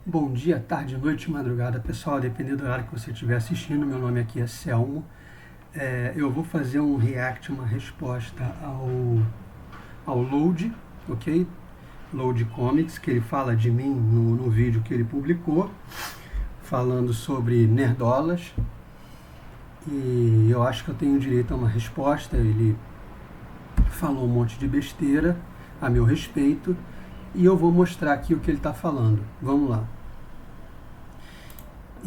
Bom dia, tarde, noite, madrugada, pessoal, dependendo do horário que você estiver assistindo. Meu nome aqui é Selmo. Eu vou fazer um react, uma resposta ao Load, ok? Load Comics, que ele fala de mim no vídeo que ele publicou, falando sobre nerdolas. E eu acho que eu tenho direito a uma resposta. Ele falou um monte de besteira a meu respeito e eu vou mostrar aqui o que ele está falando. Vamos lá.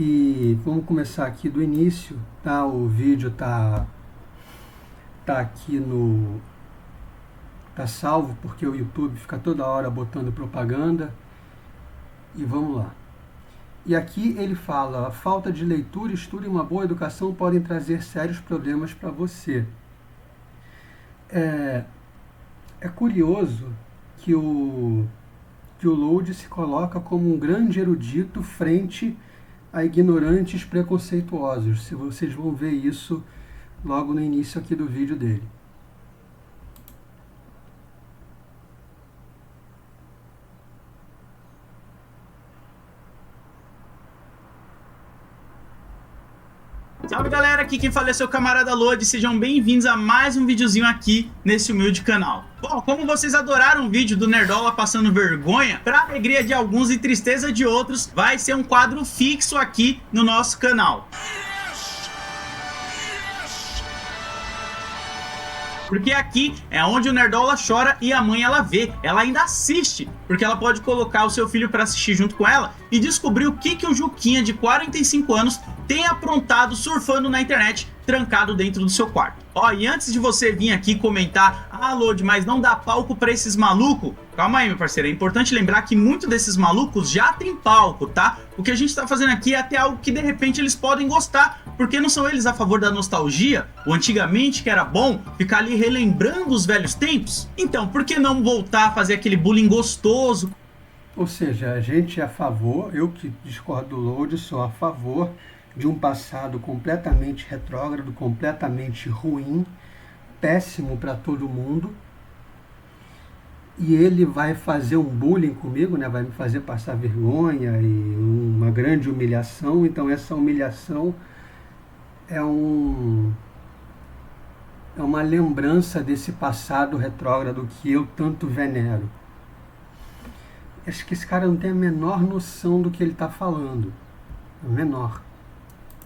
E vamos começar aqui do início, tá? O vídeo tá aqui tá salvo porque o YouTube fica toda hora botando propaganda. E vamos lá. E aqui ele fala: a falta de leitura, estudo e uma boa educação podem trazer sérios problemas para você. É curioso que o Load se coloca como um grande erudito frente a ignorantes preconceituosos. Se vocês vão ver isso logo no início aqui do vídeo dele. Salve galera, aqui quem fala é seu camarada Load, sejam bem-vindos a mais um videozinho aqui nesse humilde canal. Bom, como vocês adoraram o vídeo do Nerdola passando vergonha, pra alegria de alguns e tristeza de outros, vai ser um quadro fixo aqui no nosso canal. Porque aqui é onde o Nerdola chora e a mãe ela vê, ela ainda assiste, porque ela pode colocar o seu filho para assistir junto com ela e descobrir o que o Juquinha de 45 anos tem aprontado surfando na internet, trancado dentro do seu quarto. Ó, e antes de você vir aqui comentar: ah, Load, mas não dá palco pra esses malucos. Calma aí, meu parceiro, é importante lembrar que muitos desses malucos já tem palco, tá? O que a gente tá fazendo aqui é até algo que de repente eles podem gostar, porque não são eles a favor da nostalgia, o antigamente que era bom, ficar ali relembrando os velhos tempos? Então, por que não voltar a fazer aquele bullying gostoso? Ou seja, a gente é a favor, eu que discordo do Load, sou a favor de um passado completamente retrógrado, completamente ruim, péssimo para todo mundo. E ele vai fazer um bullying comigo, né? Vai me fazer passar vergonha e uma grande humilhação. Então essa humilhação é uma lembrança desse passado retrógrado que eu tanto venero. Acho que esse cara não tem a menor noção do que ele está falando. A menor.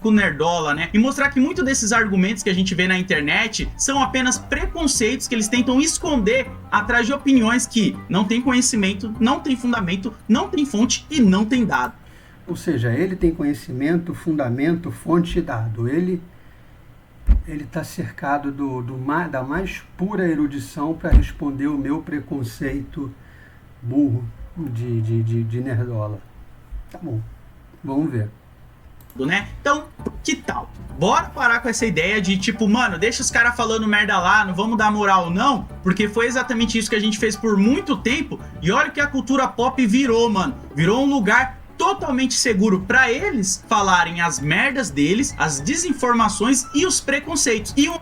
Com Nerdola, né? E mostrar que muitos desses argumentos que a gente vê na internet são apenas preconceitos que eles tentam esconder atrás de opiniões que não tem conhecimento, não tem fundamento, não tem fonte e não tem dado. Ou seja, ele tem conhecimento, fundamento, fonte e dado. Ele está cercado da mais pura erudição para responder o meu preconceito burro de Nerdola. Tá bom, vamos ver. Né? Então, que tal? Bora parar com essa ideia de tipo, mano, deixa os caras falando merda lá, não vamos dar moral não, porque foi exatamente isso que a gente fez por muito tempo. E olha que a cultura pop virou, mano. Virou um lugar totalmente seguro para eles falarem as merdas deles, as desinformações e os preconceitos. E um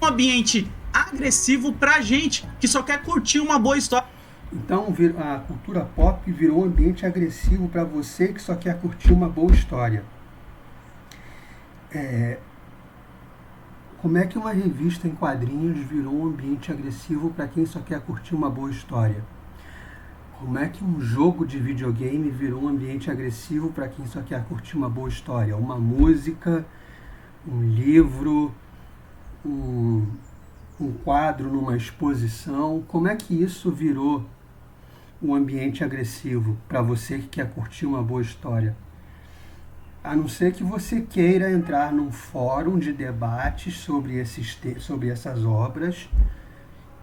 ambiente agressivo pra gente que só quer curtir uma boa história. Então a cultura pop virou um ambiente agressivo para você que só quer curtir uma boa história. Como é que uma revista em quadrinhos virou um ambiente agressivo para quem só quer curtir uma boa história? Como é que um jogo de videogame virou um ambiente agressivo para quem só quer curtir uma boa história? Uma música, um livro, um quadro numa exposição. Como é que isso virou um ambiente agressivo para você que quer curtir uma boa história? A não ser que você queira entrar num fórum de debates sobre essas obras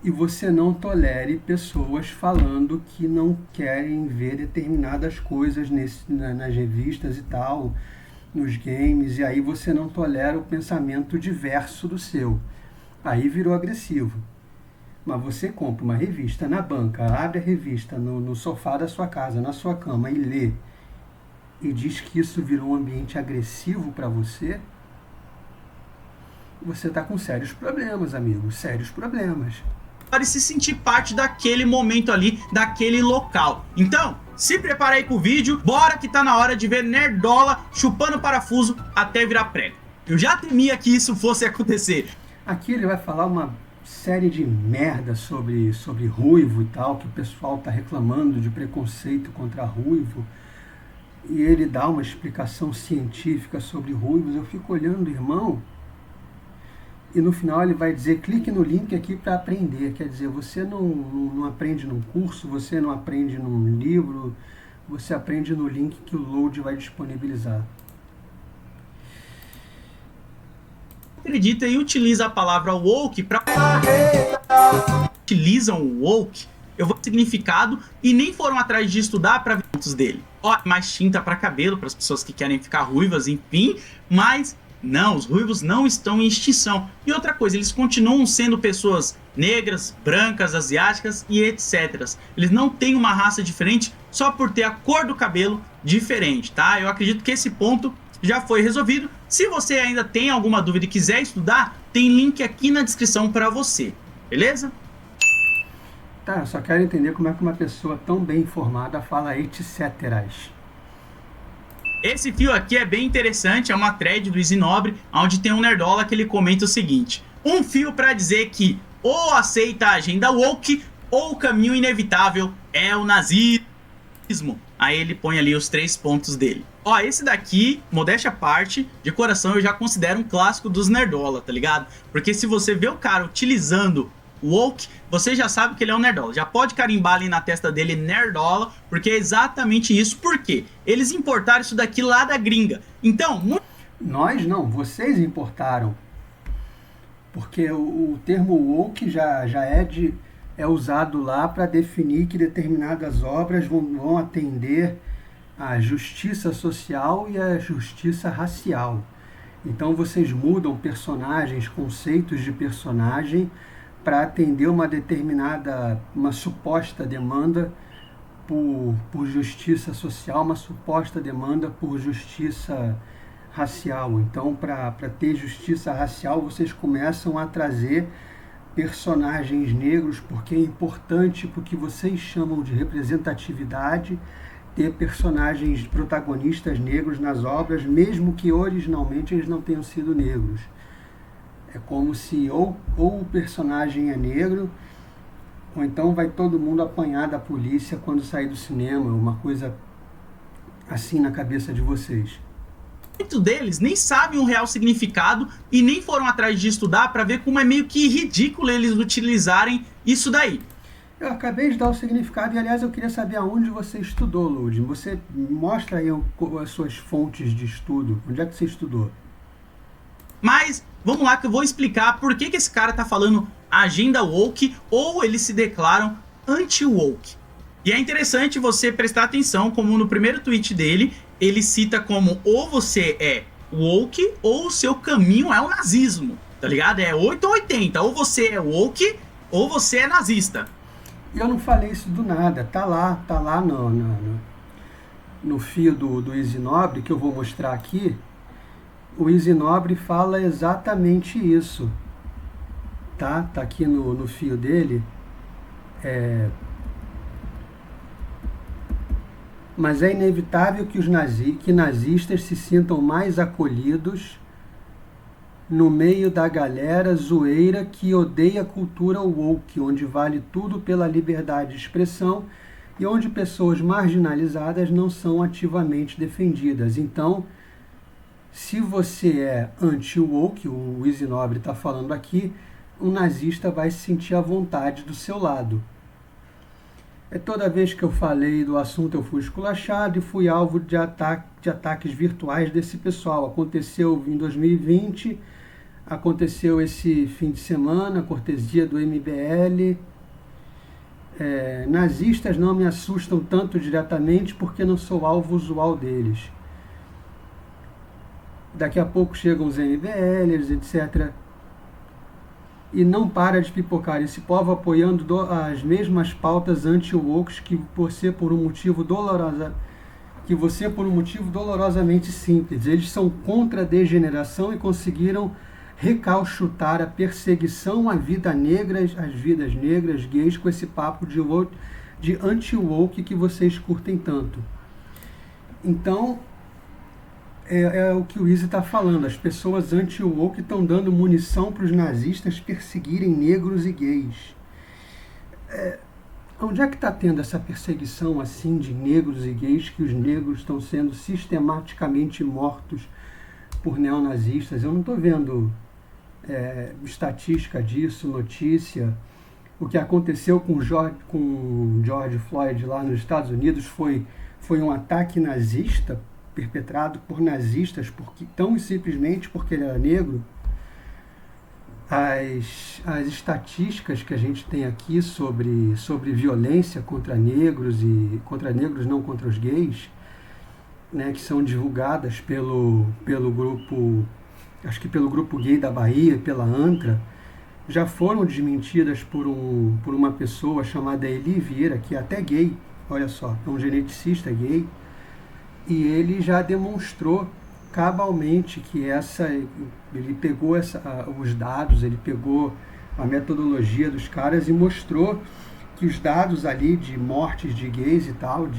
e você não tolere pessoas falando que não querem ver determinadas coisas nas revistas e tal, nos games, e aí você não tolera o pensamento diverso do seu. Aí virou agressivo. Mas você compra uma revista na banca, abre a revista no sofá da sua casa, na sua cama, e lê, e diz que isso virou um ambiente agressivo para você, você está com sérios problemas, amigo, sérios problemas. Para se sentir parte daquele momento ali, daquele local. Então, se prepara aí pro vídeo, bora que tá na hora de ver Nerdola chupando parafuso até virar prego. Eu já temia que isso fosse acontecer. Aqui ele vai falar uma série de merda sobre ruivo e tal, que o pessoal tá reclamando de preconceito contra ruivo. E ele dá uma explicação científica sobre ruivos. Eu fico olhando, irmão, e no final ele vai dizer, clique no link aqui para aprender. Quer dizer, você não aprende num curso, você não aprende num livro, você aprende no link que o Load vai disponibilizar. Acredita e utiliza a palavra woke para... Utilizam o woke, eu vou significado, e nem foram atrás de estudar para ver muitos dele. Ó, mais tinta para cabelo, para as pessoas que querem ficar ruivas, enfim, mas não, os ruivos não estão em extinção. E outra coisa, eles continuam sendo pessoas negras, brancas, asiáticas e etc. Eles não têm uma raça diferente só por ter a cor do cabelo diferente, tá? Eu acredito que esse ponto já foi resolvido. Se você ainda tem alguma dúvida e quiser estudar, tem link aqui na descrição para você, beleza? Tá, eu só quero entender como é que uma pessoa tão bem informada fala etc. Esse fio aqui é bem interessante, é uma thread do Easy Nobre, onde tem um nerdola que ele comenta o seguinte: um fio para dizer que ou aceita a agenda woke ou o caminho inevitável é o nazismo. Aí ele põe ali os 3 pontos dele. Ó, esse daqui, modéstia à parte, de coração eu já considero um clássico dos nerdola, tá ligado? Porque se você vê o cara utilizando woke, você já sabe que ele é um nerdola. Já pode carimbar ali na testa dele nerdola, porque é exatamente isso. Por quê? Eles importaram isso daqui lá da gringa. Então... Nós não, vocês importaram. Porque o termo woke já é usado lá para definir que determinadas obras vão atender à justiça social e à justiça racial. Então vocês mudam personagens, conceitos de personagem, para atender uma determinada, uma suposta demanda por justiça social, uma suposta demanda por justiça racial. Então, para ter justiça racial, vocês começam a trazer personagens negros, porque é importante, porque vocês chamam de representatividade, ter personagens protagonistas negros nas obras, mesmo que originalmente eles não tenham sido negros. É como se ou o personagem é negro, ou então vai todo mundo apanhar da polícia quando sair do cinema, uma coisa assim na cabeça de vocês. Muitos deles nem sabem o real significado e nem foram atrás de estudar para ver como é meio que ridículo eles utilizarem isso daí. Eu acabei de dar o significado e, aliás, eu queria saber aonde você estudou, Ludin. Você mostra aí as suas fontes de estudo. Onde é que você estudou? Mas vamos lá que eu vou explicar por que esse cara tá falando agenda woke ou eles se declaram anti-woke. E é interessante você prestar atenção como no primeiro tweet dele, ele cita como ou você é woke ou o seu caminho é o nazismo, tá ligado? É 8 ou 80, ou você é woke ou você é nazista. E eu não falei isso do nada, tá lá no fio do Easy Nobre, que eu vou mostrar aqui. O Easy Nobre fala exatamente isso, tá? Tá aqui no fio dele. Mas é inevitável que nazistas se sintam mais acolhidos no meio da galera zoeira que odeia a cultura woke, onde vale tudo pela liberdade de expressão e onde pessoas marginalizadas não são ativamente defendidas. Então, se você é anti-woke, o Easy Nobre está falando aqui, um nazista vai se sentir à vontade do seu lado. Toda vez que eu falei do assunto eu fui esculachado e fui alvo de ataques virtuais desse pessoal. Aconteceu em 2020, aconteceu esse fim de semana, cortesia do MBL. Nazistas não me assustam tanto diretamente porque não sou alvo usual deles. Daqui a pouco chegam os MBLs, etc. E não para de pipocar esse povo apoiando as mesmas pautas anti-woke que você por um motivo dolorosamente simples. Eles são contra a degeneração e conseguiram recalchutar a perseguição à vida negra, às vidas negras, gays, com esse papo de anti-woke que vocês curtem tanto. Então, é o que o Izzy está falando. As pessoas anti-woke estão dando munição para os nazistas perseguirem negros e gays. Onde é que está tendo essa perseguição assim de negros e gays, que os negros estão sendo sistematicamente mortos por neonazistas? Eu não estou vendo estatística disso, notícia. O que aconteceu com George Floyd lá nos Estados Unidos foi um ataque nazista, perpetrado por nazistas, tão simplesmente porque ele era negro. As estatísticas que a gente tem aqui sobre violência contra negros não contra os gays, né, que são divulgadas pelo grupo, acho que pelo grupo gay da Bahia, pela ANTRA, já foram desmentidas por uma pessoa chamada Eli Vieira, que é até gay, olha só, é um geneticista gay, e ele já demonstrou cabalmente que ele pegou os dados, ele pegou a metodologia dos caras e mostrou que os dados ali de mortes de gays e tal,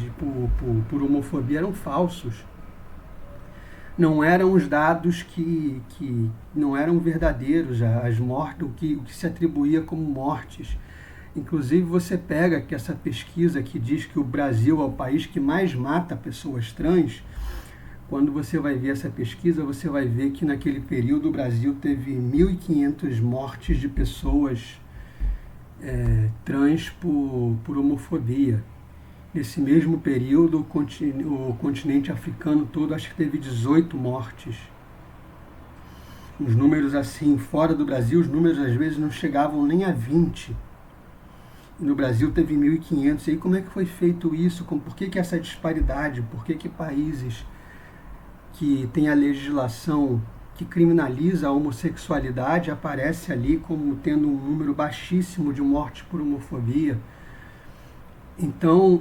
por homofobia, eram falsos. Não eram os dados que não eram verdadeiros, as mortes, o que se atribuía como mortes. Inclusive, você pega que essa pesquisa que diz que o Brasil é o país que mais mata pessoas trans. Quando você vai ver essa pesquisa, você vai ver que naquele período o Brasil teve 1.500 mortes de pessoas trans por homofobia. Nesse mesmo período, o continente africano todo, acho que teve 18 mortes. Os números assim, fora do Brasil, os números às vezes não chegavam nem a 20. No Brasil teve 1.500. E aí como é que foi feito isso? Por que essa disparidade? Por que países que tem a legislação que criminaliza a homossexualidade aparece ali como tendo um número baixíssimo de mortes por homofobia? Então,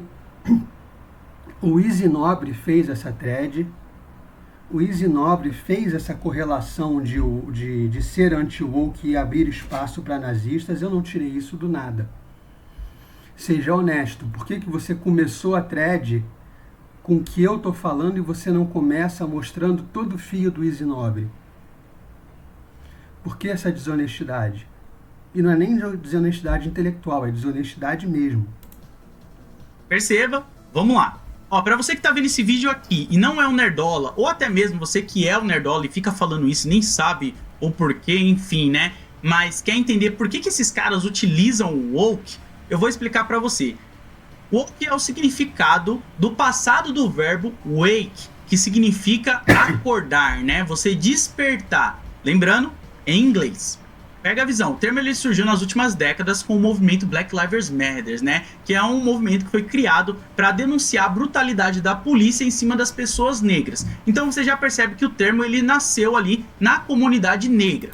o Izzy Nobre fez essa thread, o Izzy Nobre fez essa correlação de ser anti-woke e abrir espaço para nazistas. Eu não tirei isso do nada. Seja honesto, por que você começou a thread com o que eu estou falando e você não começa mostrando todo o fio do Izzy Nobre? Por que essa desonestidade? E não é nem desonestidade intelectual, é desonestidade mesmo. Perceba, vamos lá. Ó, pra você que tá vendo esse vídeo aqui e não é um nerdola, ou até mesmo você que é um nerdola e fica falando isso e nem sabe o porquê, enfim, né? Mas quer entender por que esses caras utilizam o woke, eu vou explicar pra você. Woke é o significado do passado do verbo wake, que significa acordar, né? Você despertar. Lembrando, em inglês. Pega a visão, o termo ele surgiu nas últimas décadas com o movimento Black Lives Matter, né? Que é um movimento que foi criado para denunciar a brutalidade da polícia em cima das pessoas negras. Então você já percebe que o termo ele nasceu ali na comunidade negra.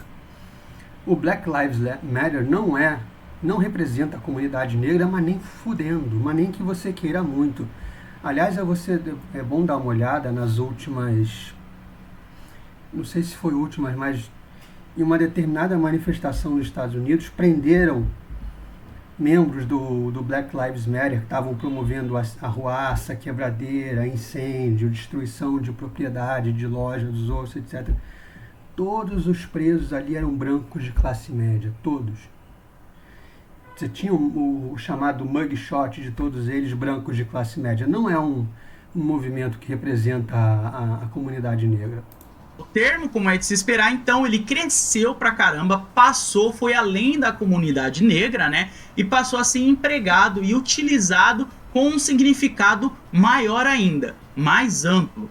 O Black Lives Matter não representa a comunidade negra, mas nem fudendo, mas nem que você queira muito. Aliás, é bom dar uma olhada nas últimas, não sei se foi últimas, mas em uma determinada manifestação nos Estados Unidos, prenderam membros do Black Lives Matter que estavam promovendo arruaça, quebradeira, incêndio, destruição de propriedade, de loja dos outros, etc. Todos os presos ali eram brancos de classe média, todos. Você tinha o chamado mugshot de todos eles brancos de classe média. Não é um movimento que representa a comunidade negra. O termo, como é de se esperar, então, ele cresceu pra caramba, foi além da comunidade negra, né? E passou a ser empregado e utilizado com um significado maior ainda, mais amplo.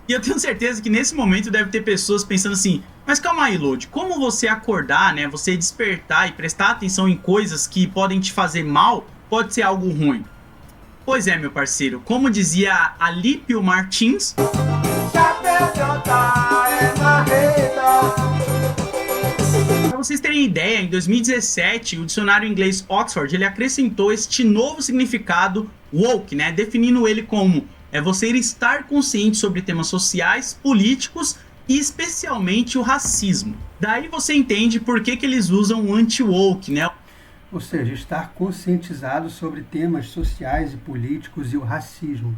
E eu tenho certeza que nesse momento deve ter pessoas pensando assim, mas calma aí, Lodi, como você acordar, né? Você despertar e prestar atenção em coisas que podem te fazer mal, pode ser algo ruim. Pois é, meu parceiro, como dizia Alípio Martins... Para vocês terem ideia, em 2017, o dicionário inglês Oxford ele acrescentou este novo significado woke, né, definindo ele como você estar consciente sobre temas sociais, políticos e especialmente o racismo. Daí você entende por que eles usam o anti-woke, né? Ou seja, estar conscientizado sobre temas sociais e políticos e o racismo.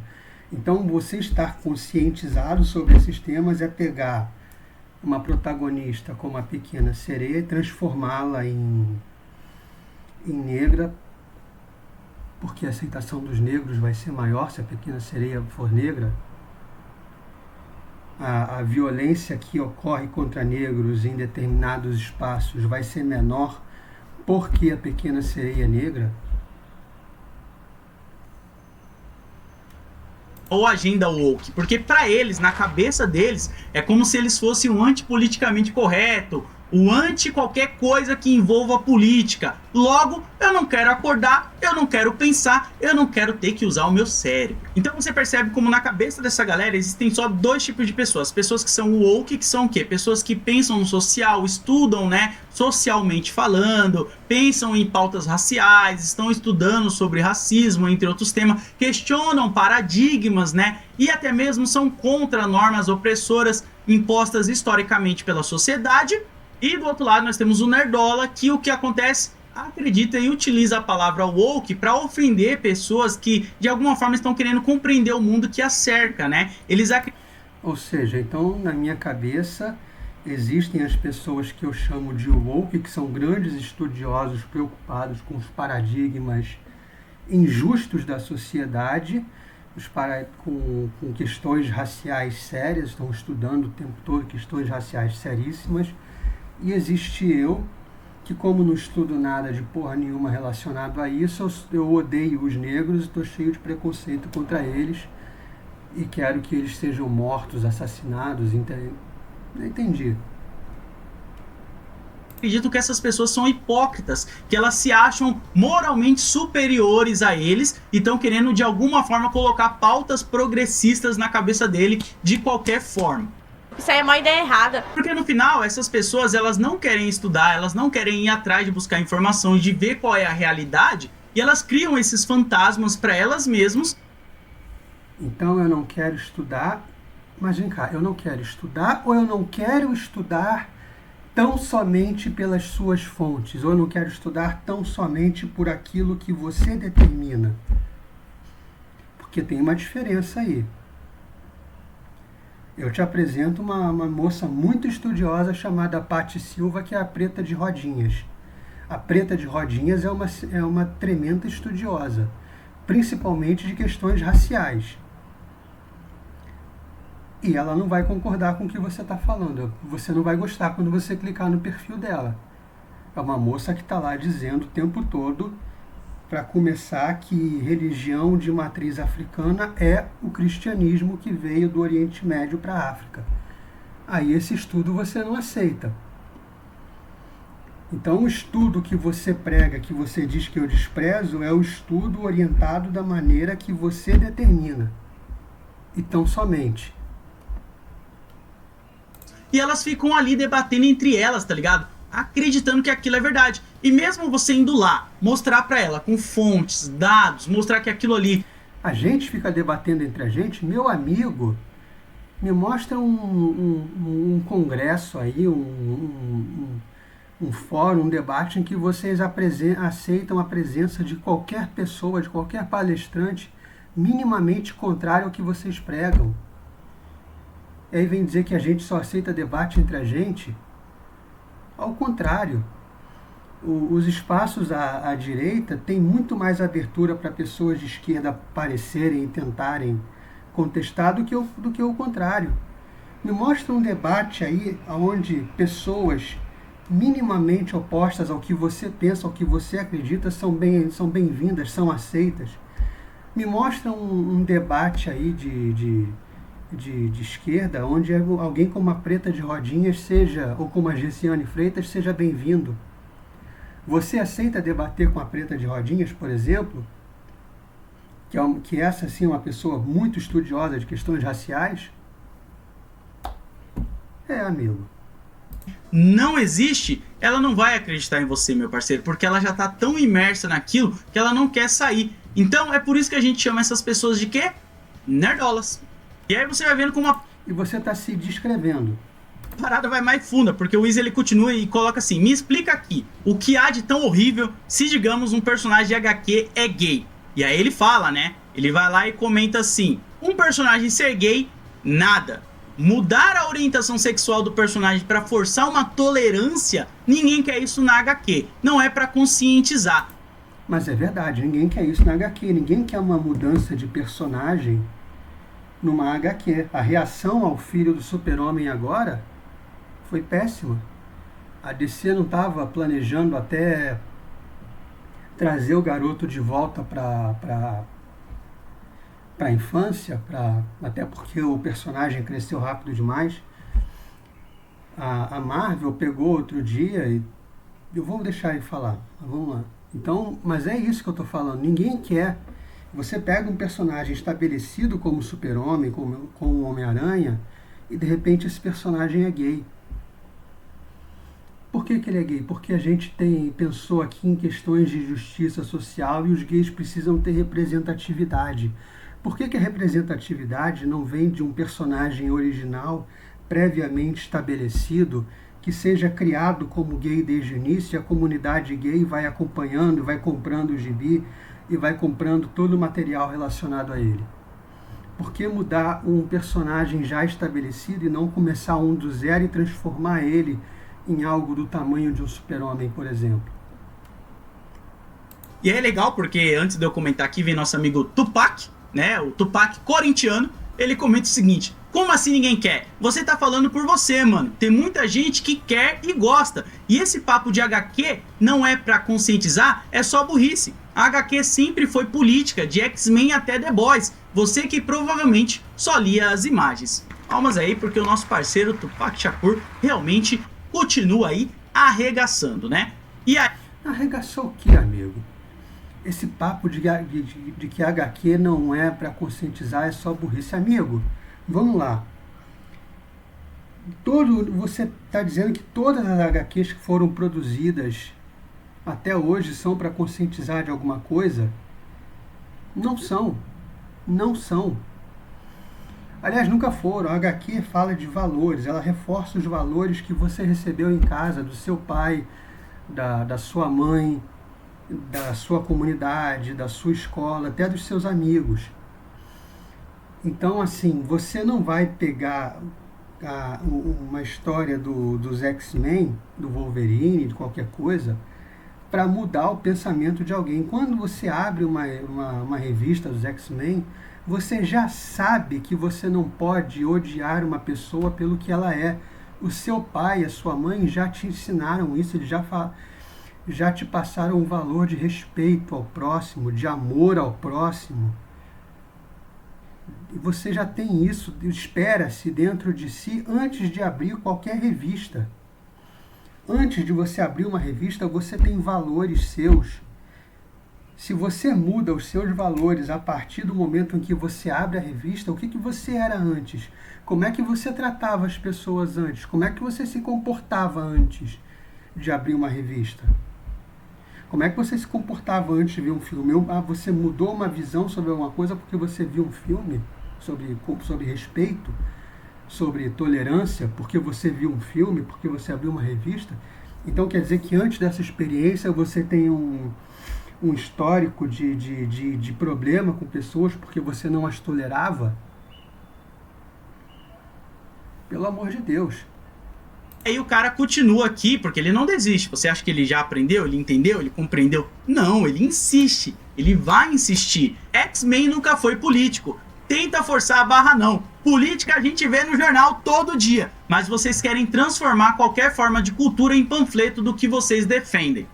Então, você estar conscientizado sobre esses temas é pegar uma protagonista como a Pequena Sereia e transformá-la em negra, porque a aceitação dos negros vai ser maior se a Pequena Sereia for negra. A violência que ocorre contra negros em determinados espaços vai ser menor porque a Pequena Sereia é negra. Ou agenda woke, porque para eles, na cabeça deles, é como se eles fossem o antipoliticamente correto, o anti qualquer coisa que envolva política. Logo, eu não quero acordar, eu não quero pensar, eu não quero ter que usar o meu cérebro. Então você percebe como na cabeça dessa galera existem só dois tipos de pessoas. Pessoas que são woke, que são o quê? Pessoas que pensam no social, estudam, né, socialmente falando, pensam em pautas raciais, estão estudando sobre racismo, entre outros temas, questionam paradigmas, né, e até mesmo são contra normas opressoras impostas historicamente pela sociedade. E do outro lado nós temos o nerdola, que o que acontece, acredita e utiliza a palavra woke para ofender pessoas que de alguma forma estão querendo compreender o mundo que a cerca, né? Ou seja, então na minha cabeça existem as pessoas que eu chamo de woke, que são grandes estudiosos preocupados com os paradigmas injustos da sociedade, com questões raciais sérias, estão estudando o tempo todo questões raciais seríssimas. E existe eu, que como não estudo nada de porra nenhuma relacionado a isso, eu odeio os negros, estou cheio de preconceito contra eles e quero que eles sejam mortos, assassinados, não entendi. Acredito que essas pessoas são hipócritas, que elas se acham moralmente superiores a eles e estão querendo de alguma forma colocar pautas progressistas na cabeça dele de qualquer forma. Isso aí é uma ideia errada. Porque no final, essas pessoas, elas não querem estudar, elas não querem ir atrás de buscar informação e de ver qual é a realidade, e elas criam esses fantasmas para elas mesmas. Então eu não quero estudar, mas vem cá, eu não quero estudar ou eu não quero estudar tão somente pelas suas fontes, ou eu não quero estudar tão somente por aquilo que você determina? Porque tem uma diferença aí. Eu te apresento uma moça muito estudiosa chamada Paty Silva, que é a Preta de Rodinhas. A Preta de Rodinhas é uma tremenda estudiosa, principalmente de questões raciais. E ela não vai concordar com o que você está falando. Você não vai gostar quando você clicar no perfil dela. É uma moça que está lá dizendo o tempo todo, para começar, que religião de matriz africana é o cristianismo que veio do Oriente Médio para a África. Aí esse estudo você não aceita. Então o estudo que você prega, que você diz que eu desprezo, é o estudo orientado da maneira que você determina. E tão somente. E elas ficam ali debatendo entre elas, tá ligado? Acreditando que aquilo é verdade. E mesmo você indo lá, mostrar pra ela com fontes, dados, mostrar que aquilo ali... A gente fica debatendo entre a gente. Meu amigo, me mostra um congresso aí, um fórum, um debate em que vocês aceitam a presença de qualquer pessoa, de qualquer palestrante minimamente contrário ao que vocês pregam. E aí vem dizer que a gente só aceita debate entre a gente. Ao contrário, os espaços à direita têm muito mais abertura para pessoas de esquerda aparecerem e tentarem contestar do que o contrário. Me mostra um debate aí onde pessoas minimamente opostas ao que você pensa, ao que você acredita, são bem-vindas, são aceitas. Me mostra um debate aí de esquerda, onde alguém como a Preta de Rodinhas ou como a Gessiane Freitas seja bem-vindo. Você aceita debater com a Preta de Rodinhas, por exemplo, que essa sim é uma pessoa muito estudiosa de questões raciais? Amigo. Não existe, ela não vai acreditar em você, meu parceiro, porque ela já tá tão imersa naquilo que ela não quer sair. Então é por isso que a gente chama essas pessoas de quê? Nerdolas. E aí você vai vendo como E você está se descrevendo. A parada vai mais funda, porque o Weasley ele continua e coloca assim: me explica aqui, o que há de tão horrível se, digamos, um personagem de HQ é gay? E aí ele fala, né? Ele vai lá e comenta assim: um personagem ser gay, nada. Mudar a orientação sexual do personagem para forçar uma tolerância, ninguém quer isso na HQ. Não é para conscientizar. Mas é verdade, ninguém quer isso na HQ. Ninguém quer uma mudança de personagem numa HQ. A reação ao filho do Super-Homem agora foi péssima. A DC não estava planejando até trazer o garoto de volta para a infância, até porque o personagem cresceu rápido demais. A Marvel pegou outro dia e eu vou deixar ele falar, vamos lá. Então, mas é isso que eu estou falando, ninguém quer. Você pega um personagem estabelecido como Super-Homem, como o Homem-Aranha, e de repente esse personagem é gay. Por que ele é gay? Porque a gente pensou aqui em questões de justiça social e os gays precisam ter representatividade. Por que a representatividade não vem de um personagem original previamente estabelecido, que seja criado como gay desde o início, e a comunidade gay vai acompanhando, vai comprando o gibi e vai comprando todo o material relacionado a ele? Por que mudar um personagem já estabelecido e não começar um do zero e transformar ele em algo do tamanho de um Super-Homem, por exemplo? E é legal porque, antes de eu comentar aqui, vem nosso amigo Tupac, né? O Tupac corintiano. Ele comenta o seguinte: como assim ninguém quer? Você tá falando por você, mano. Tem muita gente que quer e gosta. E esse papo de HQ não é pra conscientizar, é só burrice. A HQ sempre foi política, de X-Men até The Boys. Você que provavelmente só lia as imagens. Palmas aí, porque o nosso parceiro Tupac Shakur realmente continua aí arregaçando, né? E aí... Arregaçou o que, amigo? Esse papo de que HQ não é para conscientizar é só burrice. Amigo, vamos lá. Você está dizendo que todas as HQs que foram produzidas até hoje são para conscientizar de alguma coisa? Não são. Não são. Aliás, nunca foram. A HQ fala de valores, ela reforça os valores que você recebeu em casa, do seu pai, da sua mãe, da sua comunidade, da sua escola, até dos seus amigos. Então, assim, você não vai pegar uma história dos X-Men, do Wolverine, de qualquer coisa, para mudar o pensamento de alguém. Quando você abre uma revista dos X-Men, você já sabe que você não pode odiar uma pessoa pelo que ela é. O seu pai e a sua mãe já te ensinaram isso, eles já te passaram um valor de respeito ao próximo, de amor ao próximo. E você já tem isso, espera-se dentro de si antes de abrir qualquer revista. Antes de você abrir uma revista, você tem valores seus. Se você muda os seus valores a partir do momento em que você abre a revista, o que você era antes? Como é que você tratava as pessoas antes? Como é que você se comportava antes de abrir uma revista? Como é que você se comportava antes de ver um filme? Você mudou uma visão sobre alguma coisa porque você viu um filme sobre respeito, sobre tolerância, porque você viu um filme, porque você abriu uma revista? Então quer dizer que antes dessa experiência você tem um histórico de problema com pessoas porque você não as tolerava? Pelo amor de Deus. Aí o cara continua aqui, porque ele não desiste. Você acha que ele já aprendeu, ele entendeu, ele compreendeu? Não, ele insiste. Ele vai insistir. X-Men nunca foi político. Tenta forçar a barra não. Política a gente vê no jornal todo dia. Mas vocês querem transformar qualquer forma de cultura em panfleto do que vocês defendem.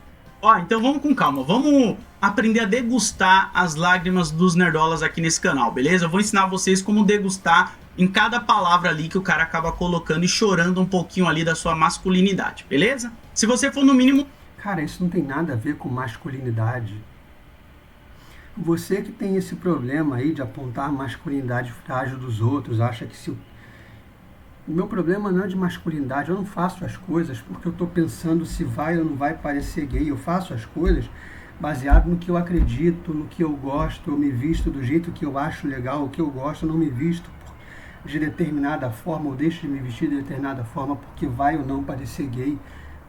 Ó, então vamos com calma. Vamos aprender a degustar as lágrimas dos nerdolas aqui nesse canal, beleza? Eu vou ensinar vocês como degustar em cada palavra ali que o cara acaba colocando e chorando um pouquinho ali da sua masculinidade, beleza? Se você for no mínimo... Cara, isso não tem nada a ver com masculinidade. Você que tem esse problema aí de apontar a masculinidade frágil dos outros, acha que se... O meu problema não é de masculinidade, eu não faço as coisas porque eu estou pensando se vai ou não vai parecer gay. Eu faço as coisas baseado no que eu acredito, no que eu gosto, eu me visto do jeito que eu acho legal, o que eu gosto, eu não me visto de determinada forma ou deixo de me vestir de determinada forma porque vai ou não parecer gay.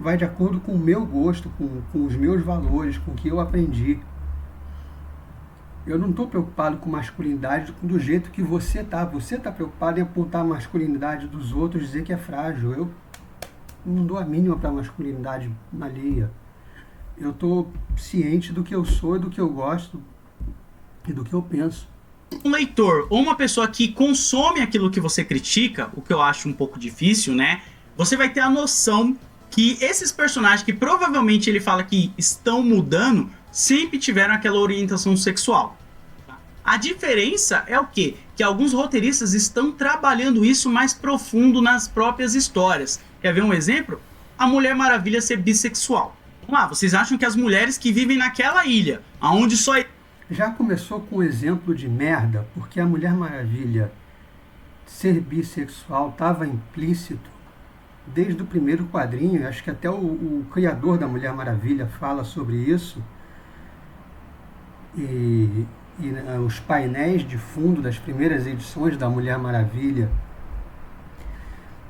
Vai de acordo com o meu gosto, com os meus valores, com o que eu aprendi. Eu não estou preocupado com masculinidade do jeito que você está. Você está preocupado em apontar a masculinidade dos outros, dizer que é frágil. Eu não dou a mínima para a masculinidade alheia. Eu estou ciente do que eu sou, do que eu gosto e do que eu penso. Um leitor ou uma pessoa que consome aquilo que você critica, o que eu acho um pouco difícil, né? Você vai ter a noção que esses personagens que provavelmente ele fala que estão mudando, sempre tiveram aquela orientação sexual. A diferença é o quê? Que alguns roteiristas estão trabalhando isso mais profundo nas próprias histórias. Quer ver um exemplo? A Mulher Maravilha ser bissexual. Vamos lá, vocês acham que as mulheres que vivem naquela ilha, aonde só... Já começou com um exemplo de merda, porque a Mulher Maravilha ser bissexual estava implícito desde o primeiro quadrinho. Acho que até o criador da Mulher Maravilha fala sobre isso. E os painéis de fundo das primeiras edições da Mulher Maravilha,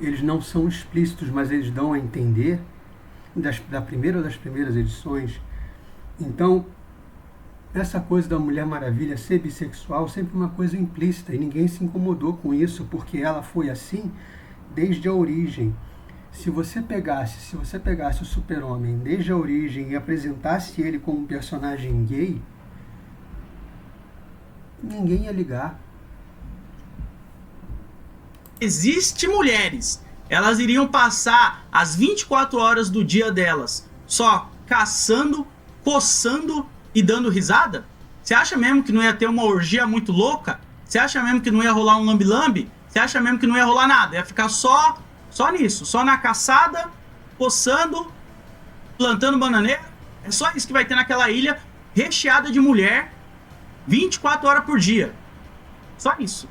eles não são explícitos, mas eles dão a entender, da primeira ou das primeiras edições. Então, essa coisa da Mulher Maravilha ser bissexual sempre uma coisa implícita, e ninguém se incomodou com isso, porque ela foi assim desde a origem. Se você pegasse o Super-Homem desde a origem e apresentasse ele como um personagem gay, ninguém ia ligar. Existem mulheres, elas iriam passar as 24 horas do dia delas só caçando, coçando e dando risada? Você acha mesmo que não ia ter uma orgia muito louca? Você acha mesmo que não ia rolar um lambe-lambe? Você acha mesmo que não ia rolar nada? Ia ficar só nisso, só na caçada, coçando, plantando bananeira? É só isso que vai ter naquela ilha recheada de mulher 24 horas por dia. Só isso.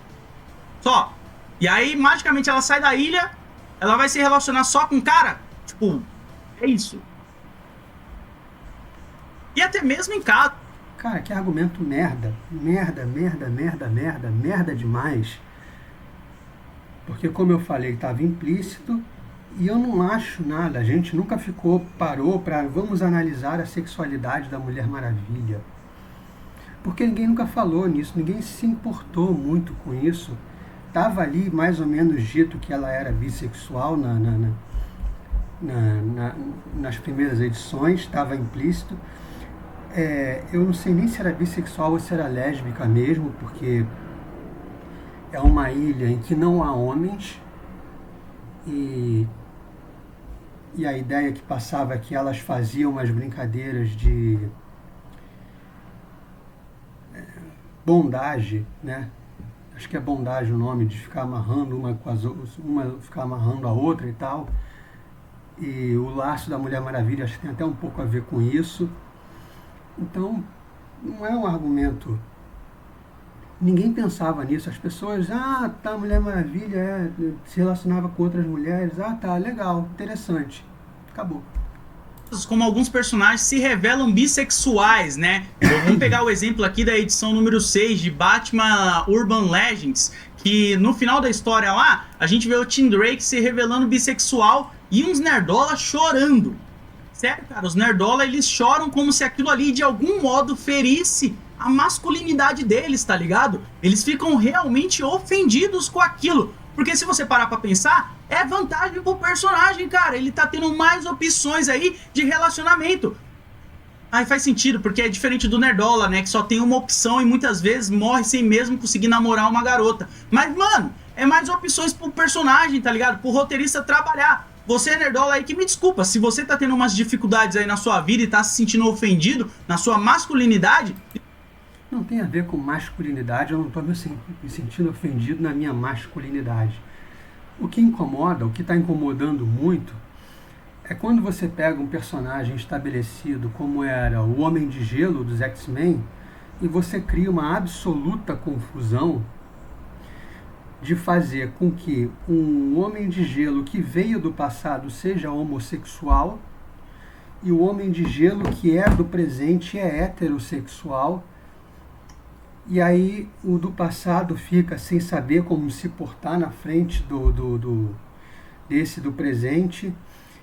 Só. E aí, magicamente, ela sai da ilha, ela vai se relacionar só com o cara? Tipo, é isso. E até mesmo em casa. Cara, que argumento merda. Merda demais. Porque, como eu falei, estava implícito e eu não acho nada. A gente nunca parou para vamos analisar a sexualidade da Mulher Maravilha. Porque ninguém nunca falou nisso, ninguém se importou muito com isso. Estava ali mais ou menos dito que ela era bissexual nas primeiras edições, estava implícito. Eu não sei nem se era bissexual ou se era lésbica mesmo, porque é uma ilha em que não há homens e a ideia que passava é que elas faziam umas brincadeiras de bondage, né? Acho que é bondage o nome, de ficar amarrando uma ficar amarrando a outra e tal. E o laço da Mulher Maravilha acho que tem até um pouco a ver com isso. Então, não é um argumento. Ninguém pensava nisso. As pessoas, a Mulher Maravilha se relacionava com outras mulheres. Tá, legal, interessante. Acabou. Como alguns personagens se revelam bissexuais, né? Vamos pegar o exemplo aqui da edição número 6 de Batman Urban Legends, que no final da história lá, a gente vê o Tim Drake se revelando bissexual e uns nerdola chorando. Sério, cara, os nerdola, eles choram como se aquilo ali de algum modo ferisse a masculinidade deles, tá ligado? Eles ficam realmente ofendidos com aquilo. Porque se você parar pra pensar, é vantagem pro personagem, cara. Ele tá tendo mais opções aí de relacionamento. Aí faz sentido, porque é diferente do nerdola, né? Que só tem uma opção e muitas vezes morre sem mesmo conseguir namorar uma garota. Mas, mano, é mais opções pro personagem, tá ligado? Pro roteirista trabalhar. Você, nerdola, aí que me desculpa. Se você tá tendo umas dificuldades aí na sua vida e tá se sentindo ofendido na sua masculinidade... Não tem a ver com masculinidade, eu não estou me sentindo ofendido na minha masculinidade. O que incomoda, o que está incomodando muito, é quando você pega um personagem estabelecido como era o Homem de Gelo dos X-Men e você cria uma absoluta confusão de fazer com que um Homem de Gelo que veio do passado seja homossexual e o Homem de Gelo que é do presente é heterossexual. E aí o do passado fica sem saber como se portar na frente desse do presente.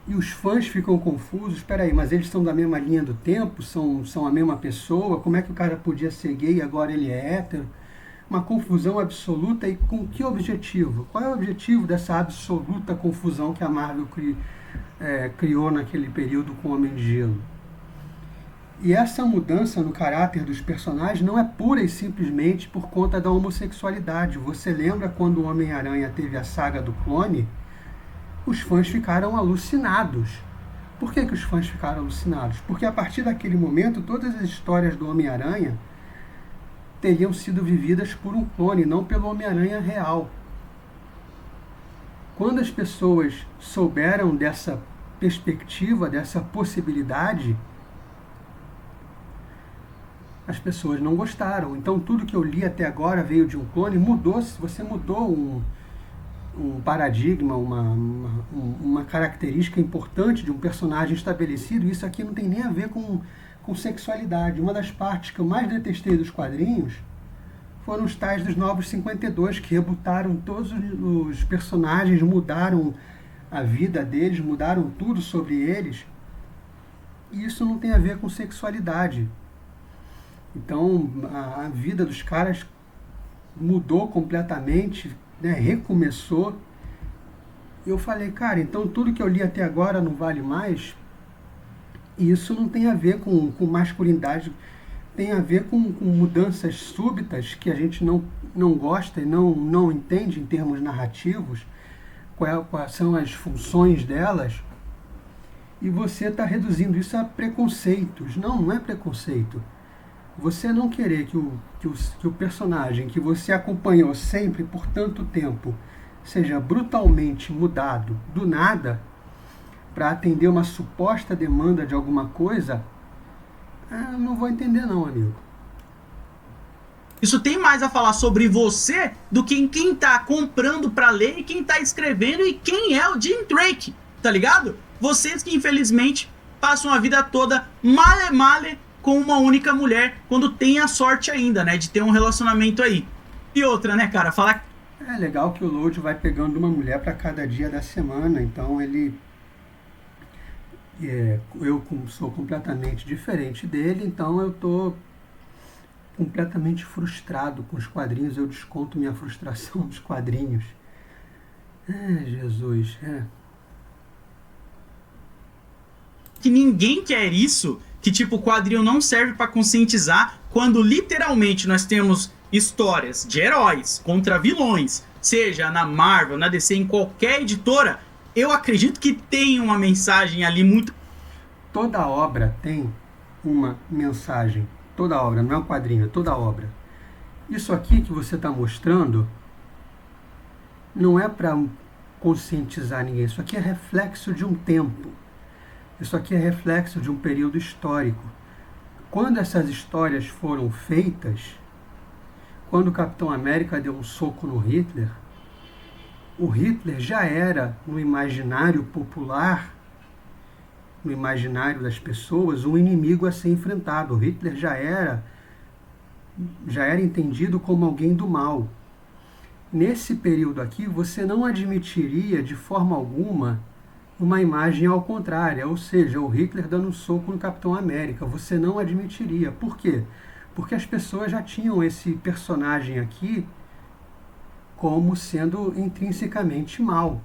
E os fãs ficam confusos. Espera aí, mas eles são da mesma linha do tempo? São a mesma pessoa? Como é que o cara podia ser gay e agora ele é hétero? Uma confusão absoluta. E com que objetivo? Qual é o objetivo dessa absoluta confusão que a Marvel criou naquele período com o Homem de Gelo? E essa mudança no caráter dos personagens não é pura e simplesmente por conta da homossexualidade. Você lembra quando o Homem-Aranha teve a saga do clone? Os fãs ficaram alucinados. Por que os fãs ficaram alucinados? Porque a partir daquele momento, todas as histórias do Homem-Aranha teriam sido vividas por um clone, não pelo Homem-Aranha real. Quando as pessoas souberam dessa perspectiva, dessa possibilidade, as pessoas não gostaram. Então tudo que eu li até agora veio de um clone, mudou. Se você mudou um paradigma, uma característica importante de um personagem estabelecido, isso aqui não tem nem a ver com sexualidade. Uma das partes que eu mais detestei dos quadrinhos foram os tais dos Novos 52, que rebutaram todos os personagens, mudaram a vida deles, mudaram tudo sobre eles. E isso não tem a ver com sexualidade. Então a vida dos caras mudou completamente, né, recomeçou. Eu falei, cara, então tudo que eu li até agora não vale mais? E isso não tem a ver com masculinidade, tem a ver com mudanças súbitas que a gente não gosta e não entende em termos narrativos, quais são as funções delas, e você está reduzindo isso a preconceitos. Não é preconceito. Você não querer que o personagem que você acompanhou sempre por tanto tempo seja brutalmente mudado do nada para atender uma suposta demanda de alguma coisa, eu não vou entender não, amigo. Isso tem mais a falar sobre você do que em quem tá comprando pra ler e quem tá escrevendo e quem é o Jim Drake, tá ligado? Vocês que infelizmente passam a vida toda male com uma única mulher, quando tem a sorte ainda, né, de ter um relacionamento aí. E outra, né, cara, falar... É legal que o Load vai pegando uma mulher para cada dia da semana, então ele... eu sou completamente diferente dele, então eu tô completamente frustrado com os quadrinhos, eu desconto minha frustração nos quadrinhos. Jesus, que ninguém quer isso, que tipo, o quadrinho não serve para conscientizar, quando literalmente nós temos histórias de heróis contra vilões, seja na Marvel, na DC, em qualquer editora, eu acredito que tem uma mensagem ali muito... Toda obra tem uma mensagem, toda obra, não é um quadrinho, é toda obra. Isso aqui que você está mostrando não é para conscientizar ninguém, isso aqui é reflexo de um tempo. Isso aqui é reflexo de um período histórico. Quando essas histórias foram feitas, quando o Capitão América deu um soco no Hitler, o Hitler já era, no imaginário popular, no imaginário das pessoas, um inimigo a ser enfrentado. O Hitler já era entendido como alguém do mal. Nesse período aqui, você não admitiria de forma alguma uma imagem ao contrário, ou seja, o Hitler dando um soco no Capitão América. Você não admitiria. Por quê? Porque as pessoas já tinham esse personagem aqui como sendo intrinsecamente mal.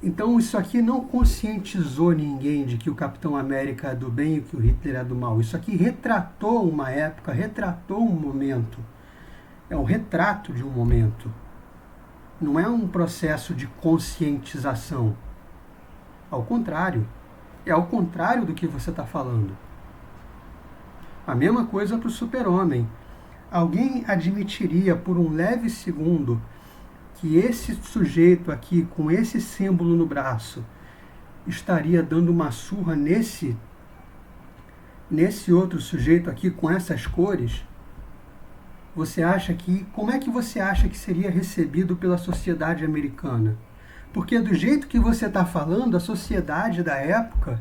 Então isso aqui não conscientizou ninguém de que o Capitão América é do bem e que o Hitler é do mal. Isso aqui retratou uma época, retratou um momento. É um retrato de um momento. Não é um processo de conscientização. Ao contrário. É ao contrário do que você está falando. A mesma coisa para o Super-Homem. Alguém admitiria por um leve segundo que esse sujeito aqui, com esse símbolo no braço, estaria dando uma surra nesse outro sujeito aqui com essas cores? Você acha que... Como é que você acha que seria recebido pela sociedade americana? Porque do jeito que você está falando, a sociedade da época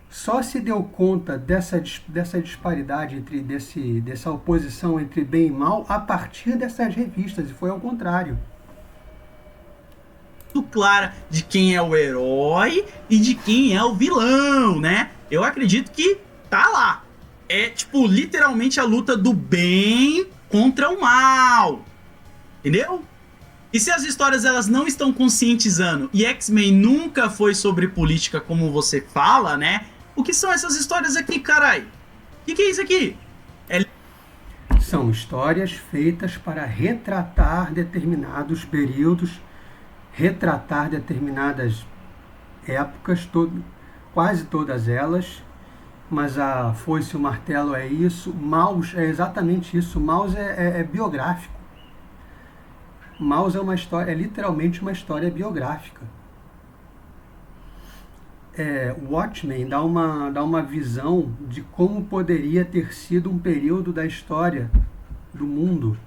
só se deu conta dessa disparidade, dessa oposição entre bem e mal, a partir dessas revistas, e foi ao contrário. Muito clara de quem é o herói e de quem é o vilão, né? Eu acredito que tá lá. É, tipo, literalmente a luta do bem contra o mal. Entendeu? E se as histórias elas não estão conscientizando e X-Men nunca foi sobre política como você fala, né? O que são essas histórias aqui, carai? O que é isso aqui? São histórias feitas para retratar determinados períodos, retratar determinadas épocas, quase todas elas, mas a foice e o martelo é isso, Maus é exatamente isso, Maus é biográfico. Maus é literalmente uma história biográfica. Watchmen dá uma visão de como poderia ter sido um período da história do mundo.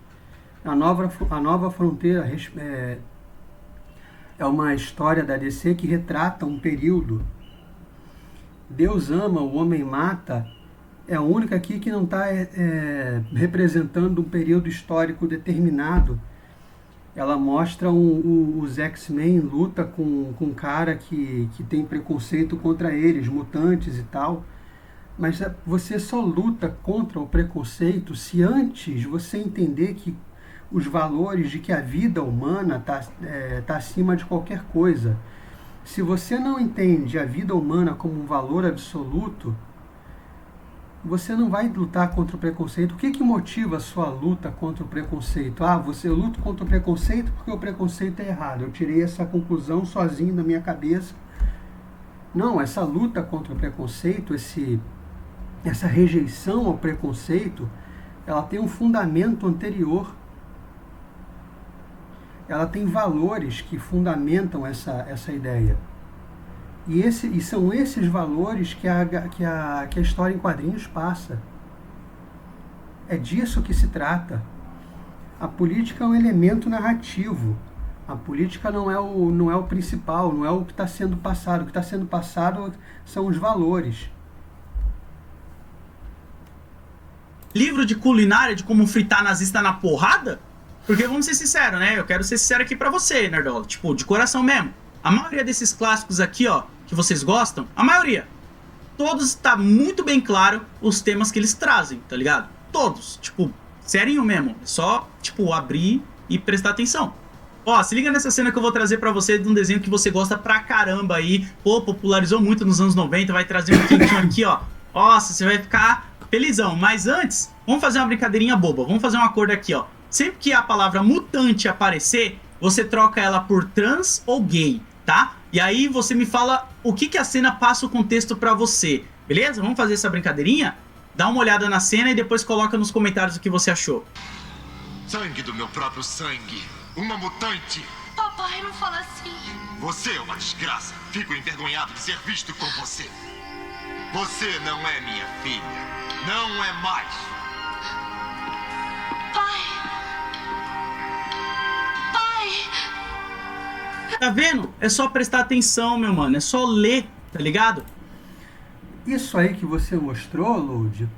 A Nova Fronteira é uma história da DC que retrata um período. Deus ama, o homem mata é a única aqui que não está representando um período histórico determinado. Ela mostra os X-Men luta com um cara que tem preconceito contra eles, mutantes e tal. Mas você só luta contra o preconceito se antes você entender que os valores de que a vida humana tá acima de qualquer coisa. Se você não entende a vida humana como um valor absoluto, você não vai lutar contra o preconceito. O que motiva a sua luta contra o preconceito? Eu luto contra o preconceito porque o preconceito é errado. Eu tirei essa conclusão sozinho da minha cabeça. Não, essa luta contra o preconceito, essa rejeição ao preconceito, ela tem um fundamento anterior. Ela tem valores que fundamentam essa ideia. E são esses valores que a história em quadrinhos passa. É disso que se trata. A política é um elemento narrativo. A política não é o principal, não é o que está sendo passado. O que está sendo passado são os valores. Livro de culinária de como fritar nazista na porrada? Porque vamos ser sinceros, né? Eu quero ser sincero aqui pra você, Nerdola. Tipo, de coração mesmo. A maioria desses clássicos aqui, ó, que vocês gostam, a maioria, todos tá muito bem claro os temas que eles trazem, tá ligado? Todos, tipo, sério mesmo. É só, tipo, abrir e prestar atenção. Ó, se liga nessa cena que eu vou trazer pra você de um desenho que você gosta pra caramba aí. Pô, popularizou muito nos anos 90, vai trazer um quentinho aqui, ó. Nossa, você vai ficar felizão. Mas antes, vamos fazer uma brincadeirinha boba. Vamos fazer um acordo aqui, ó. Sempre que a palavra mutante aparecer, você troca ela por trans ou gay, tá? E aí você me fala o que a cena passa o contexto pra você, beleza? Vamos fazer essa brincadeirinha? Dá uma olhada na cena e depois coloca nos comentários o que você achou. Sangue do meu próprio sangue. Uma mutante. Papai, não fala assim. Você é uma desgraça. Fico envergonhado de ser visto com você. Você não é minha filha. Não é mais. Tá vendo? É só prestar atenção, meu mano. É só ler, tá ligado? Isso aí que você mostrou, Lud,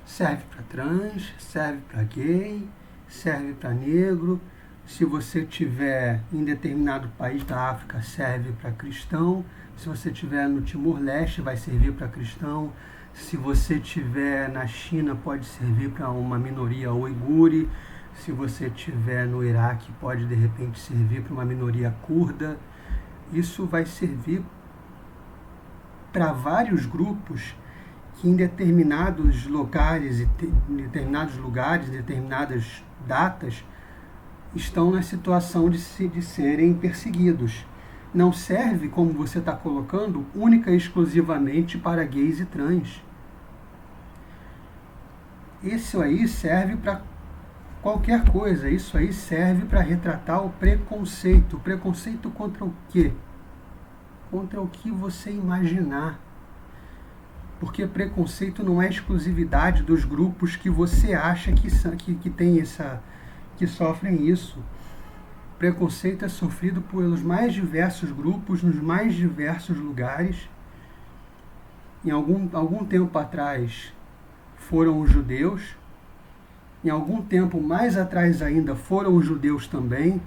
serve para trans, serve para gay, serve para negro. Se você tiver em determinado país da África, serve para cristão. Se você tiver no Timor-Leste, vai servir para cristão. Se você tiver na China, pode servir para uma minoria uigure. Se você estiver no Iraque, pode de repente servir para uma minoria curda. Isso vai servir para vários grupos que em determinados locais, em determinadas datas, estão na situação de serem perseguidos. Não serve, como você está colocando, única e exclusivamente para gays e trans. Isso aí serve para qualquer coisa. Isso aí serve para retratar o preconceito. O preconceito contra o quê? Contra o que você imaginar. Porque preconceito não é exclusividade dos grupos que você acha que tem que sofrem isso. Preconceito é sofrido pelos mais diversos grupos, nos mais diversos lugares. Em algum tempo atrás foram os judeus, em algum tempo mais atrás ainda foram os judeus também.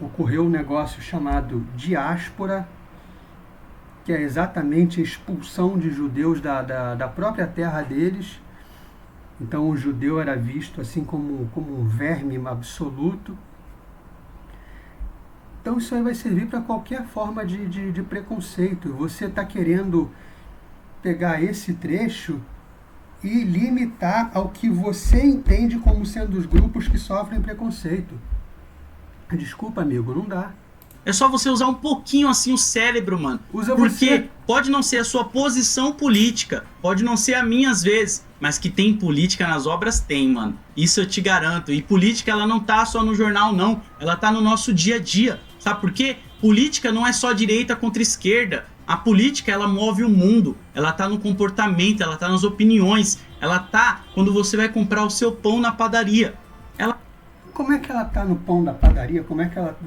Ocorreu um negócio chamado diáspora, que é exatamente a expulsão de judeus da própria terra deles. Então o judeu era visto assim como um verme absoluto. Então isso aí vai servir para qualquer forma de preconceito. Você está querendo pegar esse trecho e limitar ao que você entende como sendo os grupos que sofrem preconceito. Desculpa, amigo, não dá. É só você usar um pouquinho assim o cérebro, mano. Usa Porque você. pode não ser a sua posição política, pode não ser a minha às vezes, mas que tem política nas obras, tem, mano. Isso eu te garanto. E política, ela não tá só no jornal, não. Ela tá no nosso dia a dia. Sabe por quê? Política não é só direita contra esquerda. A política, ela move o mundo. Ela tá no comportamento, ela tá nas opiniões. Ela tá quando você vai comprar o seu pão na padaria. Como é que ela tá no pão da padaria? Como é que ela...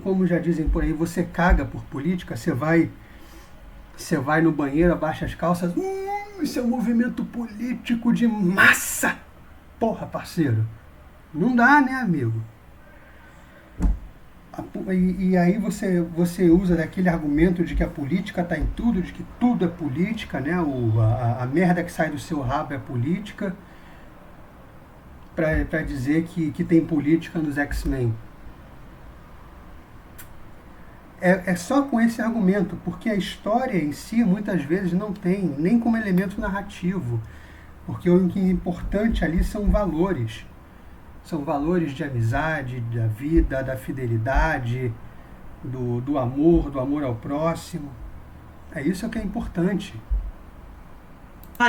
Como já dizem por aí, você caga por política, você vai no banheiro, abaixa as calças, isso é um movimento político de massa. Porra, parceiro, não dá, né, amigo? E aí você usa daquele argumento de que a política está em tudo, de que tudo é política, né? A merda que sai do seu rabo é política, para dizer que tem política nos X-Men. É só com esse argumento, porque a história em si muitas vezes não tem nem como elemento narrativo, porque o que é importante ali são valores. São valores de amizade, da vida, da fidelidade, do amor ao próximo. É isso que é importante.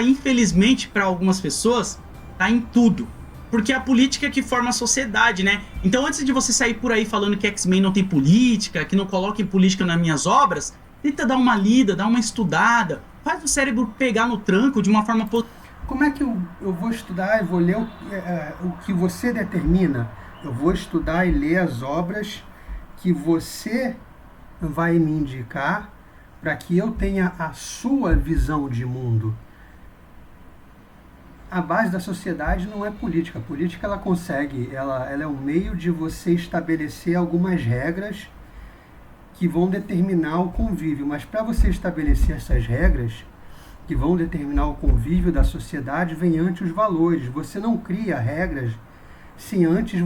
Infelizmente, para algumas pessoas, tá em tudo. Porque é a política que forma a sociedade, né? Então, antes de você sair por aí falando que X-Men não tem política, que não coloquem política nas minhas obras, tenta dar uma lida, dar uma estudada. Faz o cérebro pegar no tranco de uma forma positiva. Como é que eu vou estudar e vou ler o que você determina? Eu vou estudar e ler as obras que você vai me indicar para que eu tenha a sua visão de mundo. A base da sociedade não é política. A política ela consegue, ela é um meio de você estabelecer algumas regras que vão determinar o convívio. Mas para você estabelecer essas regras que vão determinar o convívio da sociedade, vem antes os valores. Você não cria regras se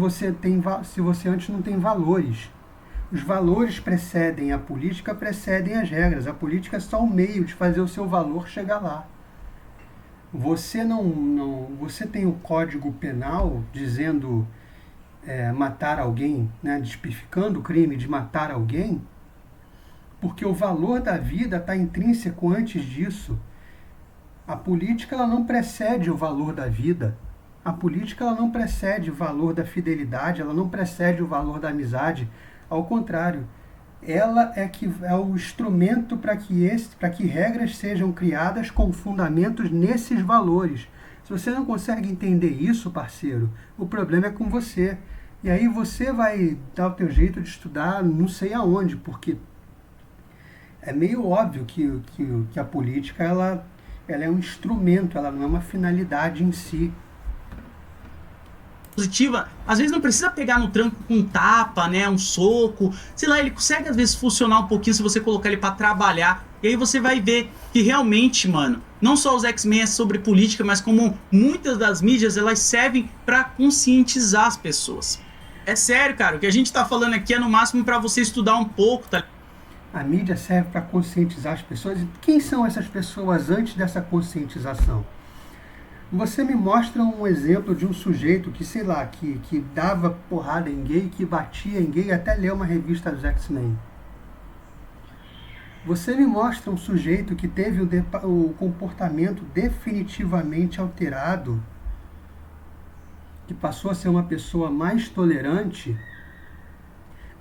você antes não tem valores. Os valores precedem a política, precedem as regras. A política é só um meio de fazer o seu valor chegar lá. Você você tem o Código Penal dizendo matar alguém, né, tipificando o crime de matar alguém, porque o valor da vida está intrínseco antes disso. A política ela não precede o valor da vida. A política ela não precede o valor da fidelidade, ela não precede o valor da amizade. Ao contrário, ela é o instrumento para que regras sejam criadas com fundamentos nesses valores. Se você não consegue entender isso, parceiro, o problema é com você. E aí você vai dar o teu jeito de estudar não sei aonde, porque é meio óbvio que a política ela é um instrumento, ela não é uma finalidade em si. Positiva, às vezes não precisa pegar no tranco com um tapa, né, um soco, sei lá, ele consegue às vezes funcionar um pouquinho se você colocar ele pra trabalhar, e aí você vai ver que realmente, mano, não só os X-Men é sobre política, mas como muitas das mídias, elas servem pra conscientizar as pessoas. É sério, cara, o que a gente tá falando aqui é no máximo pra você estudar um pouco, tá? A mídia serve para conscientizar as pessoas. E quem são essas pessoas antes dessa conscientização? Você me mostra um exemplo de um sujeito que, sei lá, que dava porrada em gay, que batia em gay, até ler uma revista dos X-Men. Você me mostra um sujeito que teve o comportamento definitivamente alterado, que passou a ser uma pessoa mais tolerante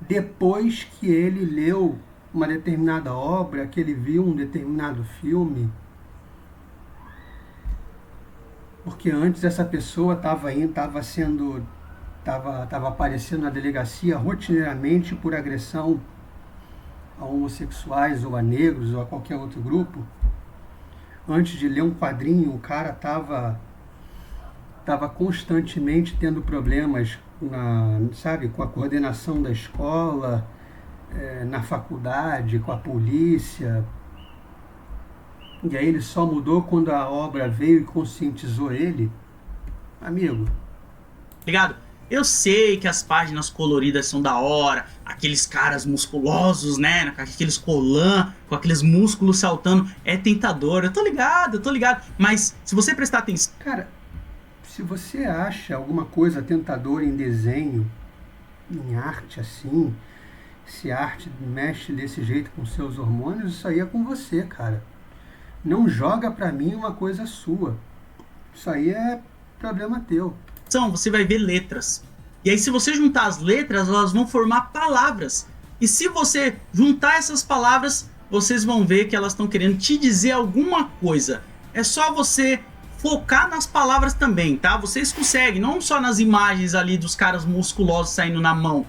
depois que ele leu uma determinada obra, que ele viu um determinado filme. Porque antes essa pessoa estava aparecendo na delegacia rotineiramente por agressão a homossexuais ou a negros ou a qualquer outro grupo. antes de ler um quadrinho, o cara tava constantemente tendo problemas sabe, com a coordenação da escola, na faculdade, com a polícia. E aí ele só mudou quando a obra veio e conscientizou ele. Amigo. Ligado? Eu sei que as páginas coloridas são da hora, aqueles caras musculosos, né, com aqueles colã, com aqueles músculos saltando, é tentador, eu tô ligado, mas se você prestar atenção... Cara, se você acha alguma coisa tentadora em desenho, em arte assim, se a arte mexe desse jeito com seus hormônios, isso aí é com você, cara. Não joga pra mim uma coisa sua. Isso aí é problema teu. Você vai ver letras. E aí, se você juntar as letras, elas vão formar palavras. E se você juntar essas palavras, vocês vão ver que elas estão querendo te dizer alguma coisa. É só você focar nas palavras também, tá? Vocês conseguem, não só nas imagens ali dos caras musculosos saindo na mão.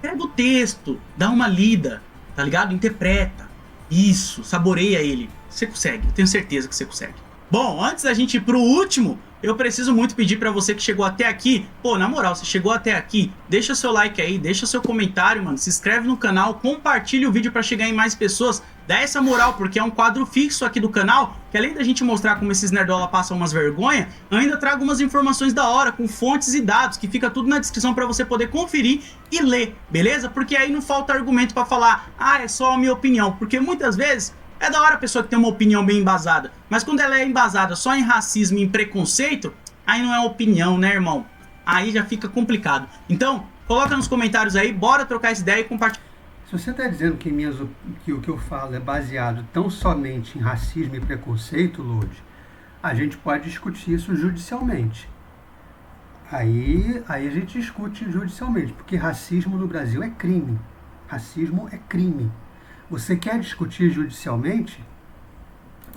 Pega o texto, dá uma lida, tá ligado? Interpreta. Isso, saboreia ele. Você consegue, eu tenho certeza que você consegue. Bom, antes da gente ir pro último, eu preciso muito pedir pra você que chegou até aqui, pô, na moral, você chegou até aqui, deixa seu like aí, deixa seu comentário, mano, se inscreve no canal, compartilha o vídeo pra chegar em mais pessoas, dá essa moral, porque é um quadro fixo aqui do canal, que além da gente mostrar como esses nerdola passam umas vergonha, eu ainda trago umas informações da hora, com fontes e dados, que fica tudo na descrição pra você poder conferir e ler, beleza? Porque aí não falta argumento pra falar, é só a minha opinião, porque muitas vezes... É da hora a pessoa que tem uma opinião bem embasada, mas quando ela é embasada só em racismo e em preconceito, aí não é opinião, né, irmão? Aí já fica complicado. Então, coloca nos comentários aí, bora trocar essa ideia e compartilhar. Se você está dizendo que o que eu falo é baseado tão somente em racismo e preconceito, Lodi, a gente pode discutir isso judicialmente. Aí a gente discute judicialmente, porque racismo no Brasil é crime. Racismo é crime. Você quer discutir judicialmente?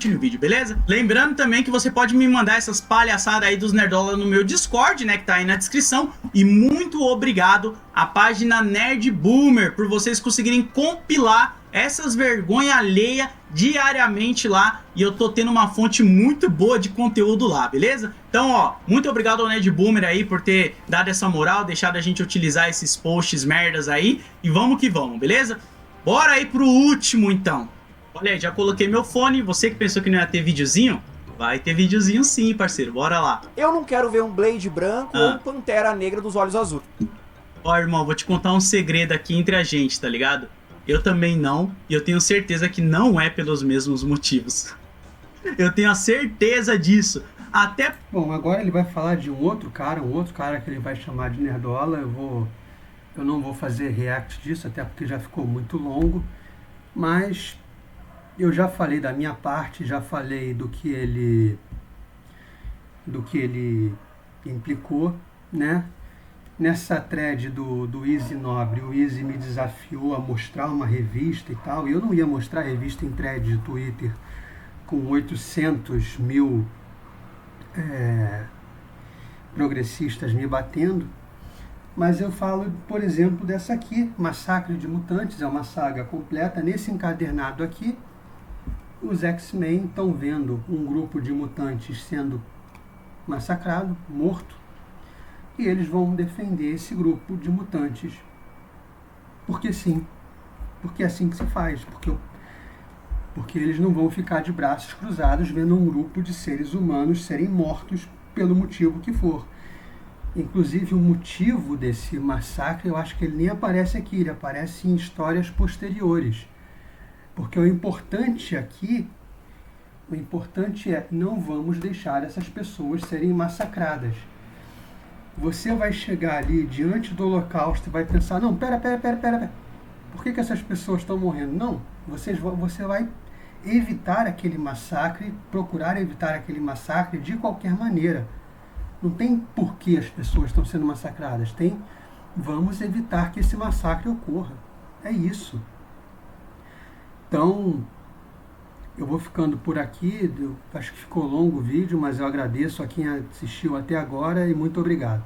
O vídeo, beleza? Lembrando também que você pode me mandar essas palhaçadas aí dos nerdola no meu Discord, né, que tá aí na descrição. E muito obrigado à página Nerd Boomer por vocês conseguirem compilar essas vergonhas alheias diariamente lá. E eu tô tendo uma fonte muito boa de conteúdo lá, beleza? Então, ó, muito obrigado ao Nerd Boomer aí por ter dado essa moral, deixado a gente utilizar esses posts merdas aí. E vamos que vamos, beleza? Bora aí pro último, então. Olha aí, já coloquei meu fone. Você que pensou que não ia ter videozinho, vai ter videozinho sim, parceiro. Bora lá. Eu não quero ver um Blade branco ou um Pantera Negra dos olhos azuis. Ó, irmão, vou te contar um segredo aqui entre a gente, tá ligado? Eu também não, e eu tenho certeza que não é pelos mesmos motivos. Eu tenho a certeza disso. Até... Bom, agora ele vai falar de um outro cara que ele vai chamar de nerdola. Eu não vou fazer react disso, até porque já ficou muito longo, mas eu já falei da minha parte, já falei do que ele implicou, né? Nessa thread do Easy Nobre, o Easy me desafiou a mostrar uma revista e tal, e eu não ia mostrar a revista em thread de Twitter com 800 mil progressistas me batendo. Mas eu falo, por exemplo, dessa aqui, Massacre de Mutantes, é uma saga completa. Nesse encadernado aqui, os X-Men estão vendo um grupo de mutantes sendo massacrado, morto, e eles vão defender esse grupo de mutantes. Porque sim, porque é assim que se faz, porque eles não vão ficar de braços cruzados vendo um grupo de seres humanos serem mortos pelo motivo que for. Inclusive, o motivo desse massacre, eu acho que ele nem aparece aqui, ele aparece em histórias posteriores. Porque o importante aqui, não vamos deixar essas pessoas serem massacradas. Você vai chegar ali diante do Holocausto e vai pensar, não, pera, por que essas pessoas estão morrendo? Não, você vai evitar aquele massacre, procurar evitar aquele massacre de qualquer maneira. Não tem por que as pessoas estão sendo massacradas. Vamos evitar que esse massacre ocorra. É isso. Então, eu vou ficando por aqui. Acho que ficou longo o vídeo, mas eu agradeço a quem assistiu até agora e muito obrigado.